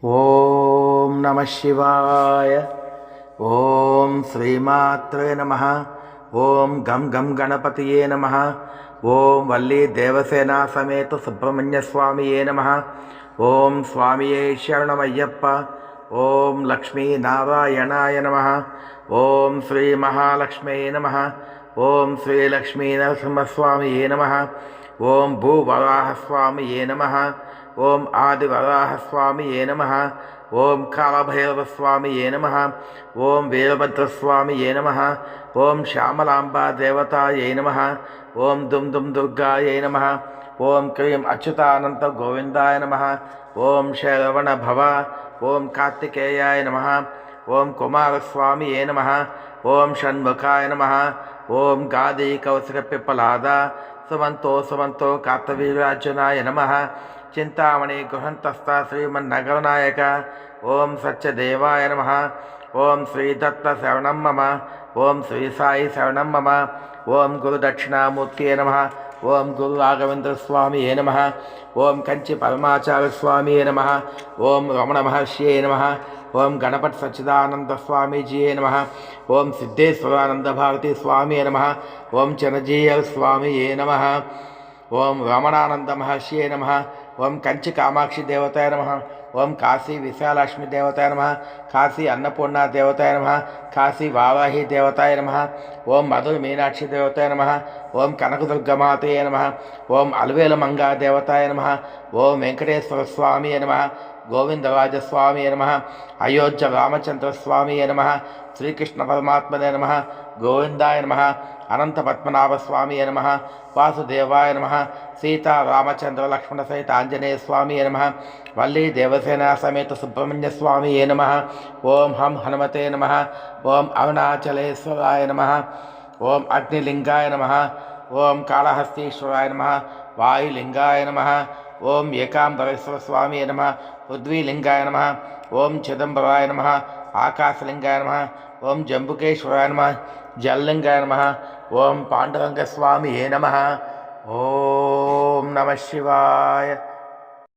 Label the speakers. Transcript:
Speaker 1: ఓం నమ శివాయ. ఓం శ్రీమాత్రే నమ. ఓం గం గం గణపతియే నమ. ఓం వల్లీ దేవసేనా సమేత సుబ్రహ్మణ్య స్వామియే నమ. ఓం స్వామియే శరణమయ్యప్ప. ఓం లక్ష్మీనారాయణాయ నమ. ఓం శ్రీ మహాలక్ష్మీ నమ. ఓం శ్రీ లక్ష్మీ నరసింహస్వామియే నమ. ఓం భూవరాహస్వామియే నమ. ఓం ఆదివరాహస్వామియే నమ. ఓం కాళభైరవస్వామియే నమ. ఓం వీరభద్రస్వామియే నమ. ఓం శ్యామలాంబా దేవతాయై నమ. ఓం దుమ్ దుమ్ దుర్గాయై నమ. ఓం క్రీం అచ్యుతానంత గోవిందాయ నమ. ఓం శరవణ భవ. ఓం కార్తికేయాయ నమ. ఓం కుమారస్వామియే నమ. ఓం షణ్ముఖాయ నమ. ఓం గాది కౌశిక పిప్పలాద సుమంతో సుమంతో కార్తవీర్యార్జునాయ నమ. చింతామణి గృహంతస్థ శ్రీమన్నగరనాయక. ఓం సత్యదేవాయ నమ. ఓం శ్రీదత్త శరణం మమ. ఓం శ్రీ సాయి శరణం మమ. ఓం గురుదక్షిణామూర్తియే నమ. ఓం గురు రాఘవేంద్ర స్వామియే నమ. ఓం కంచి పరమాచార్య స్వామియే నమ. ఓం రమణ మహర్షియే నమ. ఓం గణపతి సచ్చిదానంద స్వామీజీయే నమ. ఓం సిద్ధేశ్వరానంద భారతీ స్వామియే నమ. ఓం చిరంజీయ స్వామియే నమ. ఓం రమణానంద మహర్షియే నమ. ఓం కంచి కామాక్షి దేవతాయ నమ. ఓం కాశీ విశాలక్ష్మి దేవతాయ నమ. కాశీ అన్నపూర్ణ దేవతాయ నమ. కాశీ వారాహి దేవతాయ నమ. ఓం మధుర మీనాక్షి దేవతాయ నమ. ఓం కనకదుర్గమాతయే నమ. ఓం అలవేల మంగా దేవతాయ నమ. ఓం వెంకటేశ్వర స్వామియే నమ. గోవిందరాజస్వామియే నమ. అయోధ్య రామచంద్ర స్వామియే నమ. శ్రీకృష్ణ పరమాత్మనే నమ. గోవిందాయ నమ. అనంత పద్మనాభ స్వామియే నమ. వాసుదేవాయ నమ. సీతా రామచంద్ర లక్ష్మణ సహిత ఆంజనేయ స్వామియే నమ. వల్లీ దేవసేనా సమేత సుబ్రహ్మణ్య స్వామియే నమ. ఓం హం హనుమతే నమ. ఓం అరుణాచలేశ్వరాయ నమ. ఓం అగ్నిలింగాయ నమ. ఓం కాళహస్తీశ్వరాయ నమ. వాయులింగాయ నమ. ఓం ఏకాంబరేశ్వర స్వామియే నమ. పృథ్వీలింగాయ నమ. ఓం చిదంబరాయ నమ. ఆకాశలింగాయ నమ. ఓం జంబుకేశ్వరాయ నమ. జల్లింగాయ నమ. ఓం పాండురంగ స్వామియే నమ. ఓం నమ శివాయ.